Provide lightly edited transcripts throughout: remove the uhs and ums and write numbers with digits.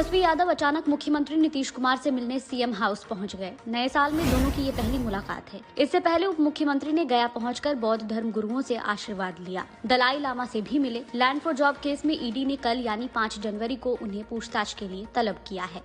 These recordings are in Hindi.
तेजस्वी यादव अचानक मुख्यमंत्री नीतीश कुमार से मिलने सीएम हाउस पहुंच गए। नए साल में दोनों की ये पहली मुलाकात है। इससे पहले उप मुख्यमंत्री ने गया पहुंचकर बौद्ध धर्म गुरुओं से आशीर्वाद लिया। दलाई लामा से भी मिले। लैंड फॉर जॉब केस में ईडी ने कल यानी 5 जनवरी को उन्हें पूछताछ के लिए तलब किया है।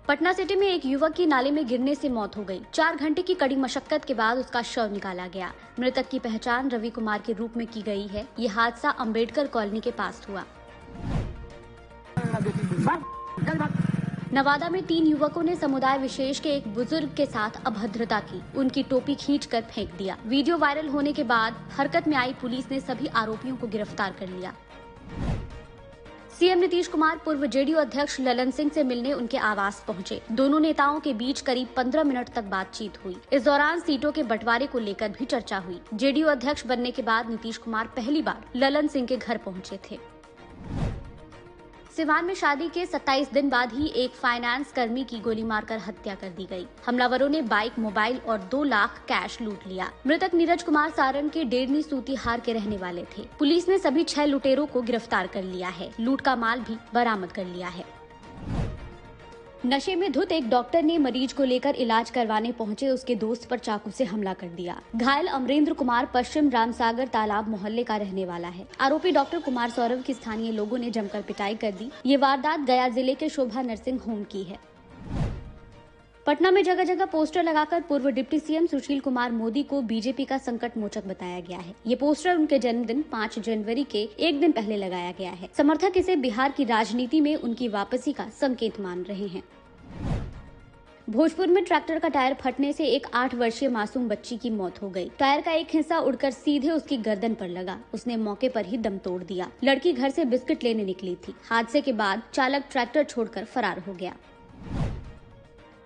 पटना सिटी में एक युवक की नाले में गिरने से मौत हो गई। 4 घंटे की कड़ी मशक्कत के बाद उसका शव निकाला गया। मृतक की पहचान रवि कुमार के रूप में की गई है। ये हादसा अम्बेडकर कॉलोनी के पास हुआ। नवादा में 3 युवकों ने समुदाय विशेष के एक बुजुर्ग के साथ अभद्रता की। उनकी टोपी खींचकर फेंक दिया। वीडियो वायरल होने के बाद हरकत में आई पुलिस ने सभी आरोपियों को गिरफ्तार कर लिया। सीएम नीतीश कुमार पूर्व जेडीयू अध्यक्ष ललन सिंह से मिलने उनके आवास पहुंचे। दोनों नेताओं के बीच करीब 15 मिनट तक बातचीत हुई। इस दौरान सीटों के बंटवारे को लेकर भी चर्चा हुई। जेडीयू अध्यक्ष बनने के बाद नीतीश कुमार पहली बार ललन सिंह के घर पहुंचे थे। सिवान में शादी के 27 दिन बाद ही एक फाइनेंस कर्मी की गोली मारकर हत्या कर दी गई। हमलावरों ने बाइक, मोबाइल और 2 लाख कैश लूट लिया। मृतक नीरज कुमार सारण के डेरनी सूतीहार के रहने वाले थे। पुलिस ने सभी 6 लुटेरों को गिरफ्तार कर लिया है। लूट का माल भी बरामद कर लिया है। नशे में धुत एक डॉक्टर ने मरीज को लेकर इलाज करवाने पहुंचे उसके दोस्त पर चाकू से हमला कर दिया। घायल अमरेंद्र कुमार पश्चिम रामसागर तालाब मोहल्ले का रहने वाला है। आरोपी डॉक्टर कुमार सौरभ की स्थानीय लोगों ने जमकर पिटाई कर दी। ये वारदात गया जिले के शोभा नर्सिंग होम की है। पटना में जगह जगह पोस्टर लगाकर पूर्व डिप्टी सीएम सुशील कुमार मोदी को बीजेपी का संकट मोचक बताया गया है। ये पोस्टर उनके जन्मदिन 5 जनवरी के एक दिन पहले लगाया गया है। समर्थक इसे बिहार की राजनीति में उनकी वापसी का संकेत मान रहे हैं। भोजपुर में ट्रैक्टर का टायर फटने से एक 8 वर्षीय मासूम बच्ची की मौत हो गई। टायर का एक हिस्सा उड़कर सीधे उसकी गर्दन पर लगा। उसने मौके पर ही दम तोड़ दिया। लड़की घर से बिस्किट लेने निकली थी। हादसे के बाद चालक ट्रैक्टर छोड़कर फरार हो गया।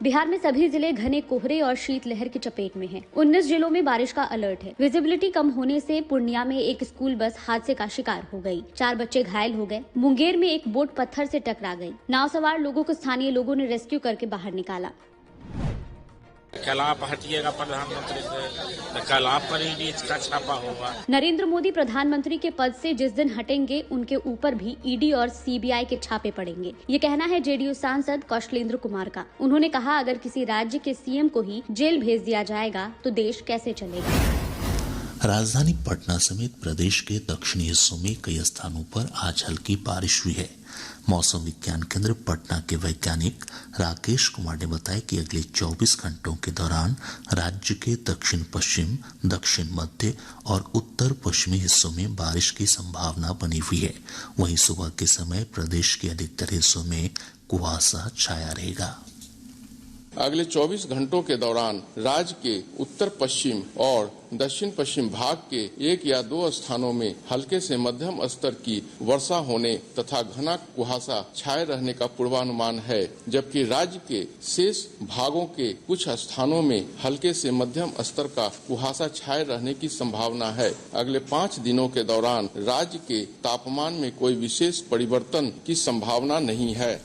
बिहार में सभी जिले घने कोहरे और शीतलहर की चपेट में हैं। 19 जिलों में बारिश का अलर्ट है। विजिबिलिटी कम होने से पूर्णिया में एक स्कूल बस हादसे का शिकार हो गई। 4 बच्चे घायल हो गए। मुंगेर में एक बोट पत्थर से टकरा गई। नाव सवार लोगों को स्थानीय लोगों ने रेस्क्यू करके बाहर निकाला। कल आप हटिएगा प्रधानमंत्री से, तो कल आप पर ईडी का छापा होगा। नरेंद्र मोदी प्रधानमंत्री के पद से जिस दिन हटेंगे उनके ऊपर भी ईडी और सीबीआई के छापे पड़ेंगे। ये कहना है जेडीयू सांसद कौशलेंद्र कुमार का। उन्होंने कहा, अगर किसी राज्य के सीएम को ही जेल भेज दिया जाएगा तो देश कैसे चलेगा। राजधानी पटना समेत प्रदेश के दक्षिणी हिस्सों में कई स्थानों पर आज हल्की बारिश हुई है। मौसम विज्ञान केंद्र पटना के वैज्ञानिक राकेश कुमार ने बताया कि अगले 24 घंटों के दौरान राज्य के दक्षिण पश्चिम, दक्षिण मध्य और उत्तर पश्चिमी हिस्सों में बारिश की संभावना बनी हुई है। वहीं सुबह के समय प्रदेश के अधिकतर हिस्सों में कुहासा छाया रहेगा। अगले 24 घंटों के दौरान राज्य के उत्तर पश्चिम और दक्षिण पश्चिम भाग के 1 या 2 स्थानों में हल्के से मध्यम स्तर की वर्षा होने तथा घना कुहासा छाए रहने का पूर्वानुमान है, जबकि राज्य के शेष भागों के कुछ स्थानों में हल्के से मध्यम स्तर का कुहासा छाए रहने की संभावना है। अगले 5 दिनों के दौरान राज्य के तापमान में कोई विशेष परिवर्तन की संभावना नहीं है।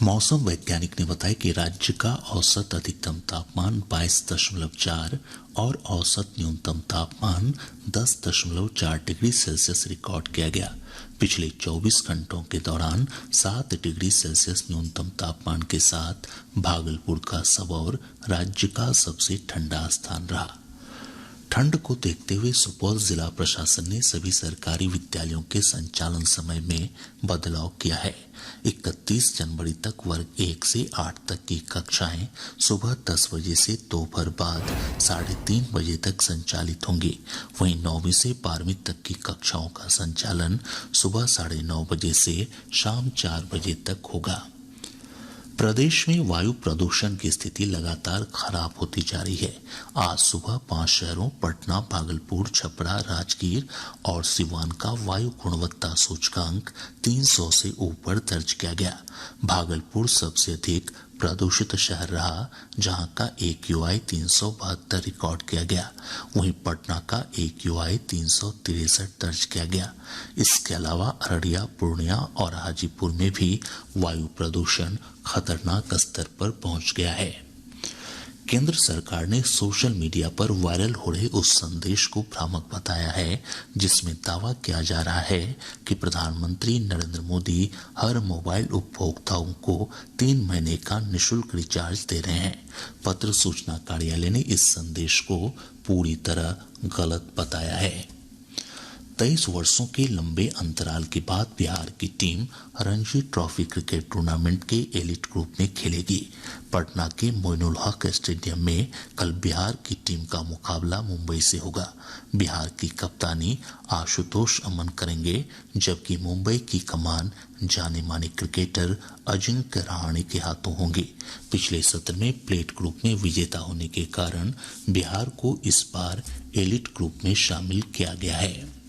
मौसम वैज्ञानिक ने बताया कि राज्य का औसत अधिकतम तापमान 22.4 और औसत न्यूनतम तापमान 10.4 डिग्री सेल्सियस रिकॉर्ड किया गया। पिछले 24 घंटों के दौरान 7 डिग्री सेल्सियस न्यूनतम तापमान के साथ भागलपुर का सबौर राज्य का सबसे ठंडा स्थान रहा। ठंड को देखते हुए सुपौल जिला प्रशासन ने सभी सरकारी विद्यालयों के संचालन समय में बदलाव किया है। 31 जनवरी तक वर्ग 1 से 8 तक की कक्षाएं सुबह 10 बजे से दोपहर बाद 3:30 बजे तक संचालित होंगी। वहीं 9वीं से 12वीं तक की कक्षाओं का संचालन सुबह 9:30 बजे से शाम 4 बजे तक होगा। प्रदेश में वायु प्रदूषण की स्थिति लगातार खराब होती जा रही है। आज सुबह 5 शहरों पटना, भागलपुर, छपरा, राजगीर और सिवान का वायु गुणवत्ता सूचकांक 300 से ऊपर दर्ज किया गया। भागलपुर सबसे अधिक प्रदूषित शहर रहा, जहां का AQI 372 रिकॉर्ड किया गया। वहीं पटना का AQI 363 दर्ज किया गया। इसके अलावा अररिया, पूर्णिया और हाजीपुर में भी वायु प्रदूषण खतरनाक स्तर पर पहुंच गया है। केंद्र सरकार ने सोशल मीडिया पर वायरल हो रहे उस संदेश को भ्रामक बताया है जिसमें दावा किया जा रहा है कि प्रधानमंत्री नरेंद्र मोदी हर मोबाइल उपभोक्ताओं को 3 महीने का निःशुल्क रिचार्ज दे रहे हैं। पत्र सूचना कार्यालय ने इस संदेश को पूरी तरह गलत बताया है। 23 वर्षों के लंबे अंतराल के बाद बिहार की team Ranji trophy cricket tournament के एलिट ग्रुप में खेलेगी। पटना के मोइनुल हक स्टेडियम में कल बिहार की टीम का मुकाबला मुंबई से होगा। बिहार की कप्तानी आशुतोष अमन करेंगे, जबकि मुंबई की कमान जाने माने क्रिकेटर अजिंक्य रहाणे के हाथों होंगी। पिछले सत्र में प्लेट ग्रुप में विजेता होने के कारण बिहार को इस बार एलिट ग्रुप में शामिल किया गया है।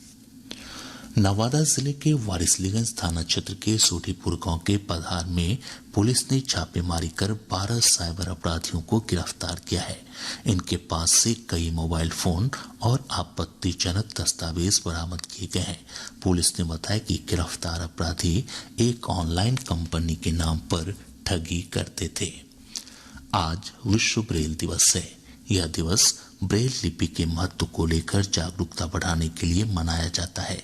नवादा जिले के वारिसलीगंज थाना क्षेत्र के सोढ़ीपुर गांव के पधार में पुलिस ने छापेमारी कर 12 साइबर अपराधियों को गिरफ्तार किया है। इनके पास से कई मोबाइल फोन और आपत्तिजनक दस्तावेज बरामद किए गए हैं। पुलिस ने बताया कि गिरफ्तार अपराधी एक ऑनलाइन कंपनी के नाम पर ठगी करते थे। आज विश्व ब्रेल दिवस है। यह दिवस ब्रेल लिपि के महत्व को लेकर जागरूकता बढ़ाने के लिए मनाया जाता है।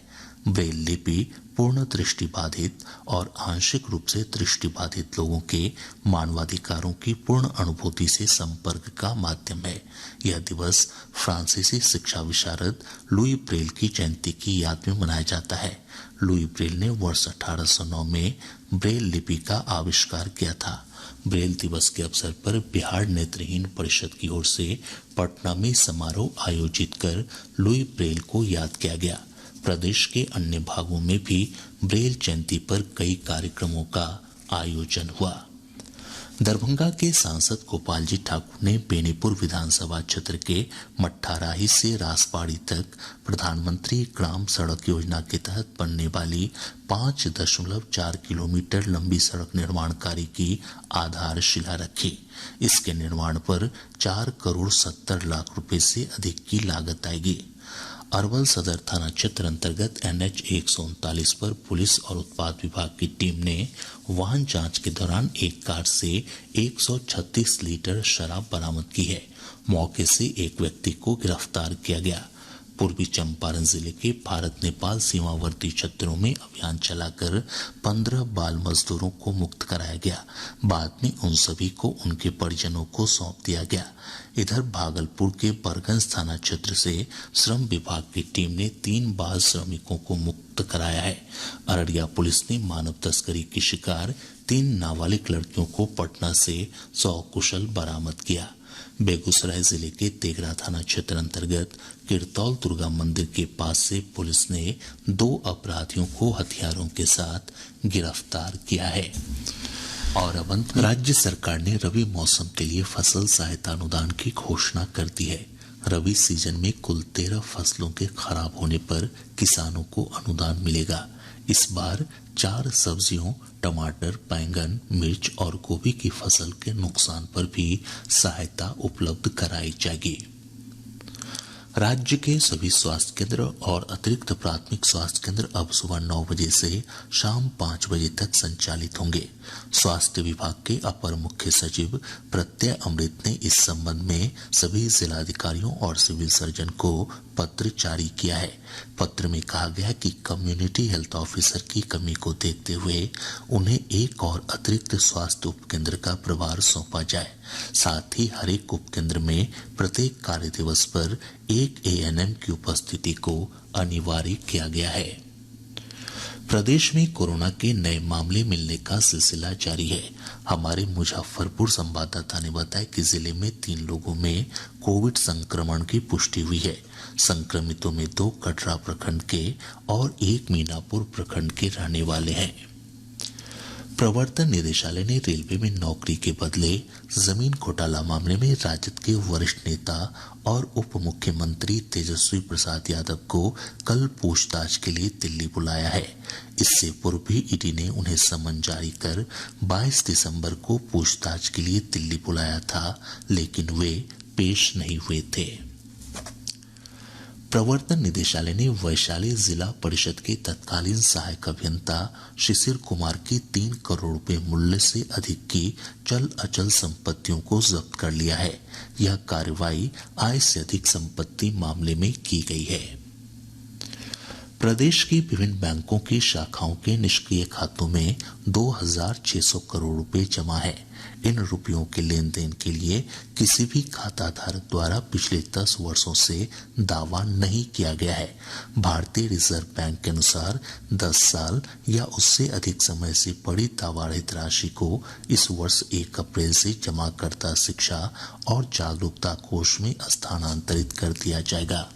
ब्रेल लिपि पूर्ण दृष्टिबाधित और आंशिक रूप से दृष्टिबाधित लोगों के मानवाधिकारों की पूर्ण अनुभूति से संपर्क का माध्यम है। यह दिवस फ्रांसीसी शिक्षा विशारद लुई ब्रेल की जयंती की याद में मनाया जाता है। लुई ब्रेल ने वर्ष 1809 में ब्रेल लिपि का आविष्कार किया था। ब्रेल दिवस के अवसर पर बिहार नेत्रहीन परिषद की ओर से पटना में समारोह आयोजित कर लुई ब्रेल को याद किया गया। प्रदेश के अन्य भागों में भी ब्रेल जयंती पर कई कार्यक्रमों का आयोजन हुआ। दरभंगा के सांसद गोपाल जी ठाकुर ने बेनीपुर विधानसभा क्षेत्र के मट्ठाराही से रासबाड़ी तक प्रधानमंत्री ग्राम सड़क योजना के तहत बनने वाली 5.4 किलोमीटर लंबी सड़क निर्माण कार्य की आधारशिला रखी। इसके निर्माण पर 4 करोड़ 70 लाख रुपए से अधिक की लागत आएगी। अरवल सदर थाना क्षेत्र अंतर्गत NH 139 पर पुलिस और उत्पाद विभाग की टीम ने वाहन जांच के दौरान एक कार से 136 लीटर शराब बरामद की है। मौके से एक व्यक्ति को गिरफ्तार किया गया। पूर्वी चंपारण जिले के भारत नेपाल सीमावर्ती क्षेत्रों में अभियान चलाकर 15 बाल मजदूरों को मुक्त कराया गया। बाद में उन सभी को उनके परिजनों को सौंप दिया गया। इधर भागलपुर के बरगंज थाना क्षेत्र से श्रम विभाग की टीम ने 3 बाल श्रमिकों को मुक्त कराया है। अररिया पुलिस ने मानव तस्करी की शिकार 3 नाबालिग लड़कियों को पटना से सकुशल बरामद किया। बेगूसराय जिले के तेघरा थाना क्षेत्र अंतर्गत किरतौल दुर्गा मंदिर के पास से पुलिस ने 2 अपराधियों को हथियारों के साथ गिरफ्तार किया है। और अब अंत में राज्य सरकार ने रबी मौसम के लिए फसल सहायता अनुदान की घोषणा कर दी है। रबी सीजन में कुल 13 फसलों के खराब होने पर किसानों को अनुदान मिलेगा। इस बार 4 सब्जियों टमाटर, बैंगन, मिर्च और गोभी की फसल के नुकसान पर भी सहायता उपलब्ध कराई जाएगी। राज्य के सभी स्वास्थ्य केंद्र और अतिरिक्त प्राथमिक स्वास्थ्य केंद्र अब सुबह 9 बजे से शाम 5 बजे तक संचालित होंगे। स्वास्थ्य विभाग के अपर मुख्य सचिव प्रत्यय अमृत ने इस संबंध में सभी जिलाधिकारियों और सिविल सर्जन को पत्र जारी किया है। पत्र में कहा गया कि कम्युनिटी हेल्थ ऑफिसर की कमी को देखते हुए उन्हें एक और अतिरिक्त स्वास्थ्य उपकेंद्र का प्रभार सौंपा जाए। साथ ही हर एक उपकेंद्र में प्रत्येक कार्य दिवस पर एक ANM की उपस्थिति को अनिवार्य किया गया है। प्रदेश में कोरोना के नए मामले मिलने का सिलसिला जारी है। हमारे मुजफ्फरपुर संवाददाता ने बताया कि जिले में 3 लोगों में कोविड संक्रमण की पुष्टि हुई है। संक्रमितों में 2 कटरा प्रखंड के और 1 मीनापुर प्रखंड के रहने वाले हैं। प्रवर्तन निदेशालय ने रेलवे में नौकरी के बदले जमीन घोटाला मामले में राजद के वरिष्ठ नेता और उप मुख्यमंत्री तेजस्वी प्रसाद यादव को कल पूछताछ के लिए दिल्ली बुलाया है। इससे पूर्व भी ईडी ने उन्हें समन जारी कर 22 दिसंबर को पूछताछ के लिए दिल्ली बुलाया था, लेकिन वे पेश नहीं हुए थे। प्रवर्तन निदेशालय ने वैशाली जिला परिषद के तत्कालीन सहायक अभियंता शिशिर कुमार की 3 करोड़ रुपए मूल्य से अधिक की चल अचल संपत्तियों को जब्त कर लिया है। यह कार्रवाई आय से अधिक संपत्ति मामले में की गई है। प्रदेश की विभिन्न बैंकों की शाखाओं के निष्क्रिय खातों में 2,600 करोड़ रुपए जमा है। इन रुपयों के लेन देन के लिए किसी भी खाता धारक द्वारा पिछले 10 वर्षों से दावा नहीं किया गया है। भारतीय रिजर्व बैंक के अनुसार 10 साल या उससे अधिक समय से पड़ी दावारहित राशि को इस वर्ष 1 अप्रैल से जमाकर्ता शिक्षा और जागरूकता कोष में स्थानांतरित कर दिया जाएगा।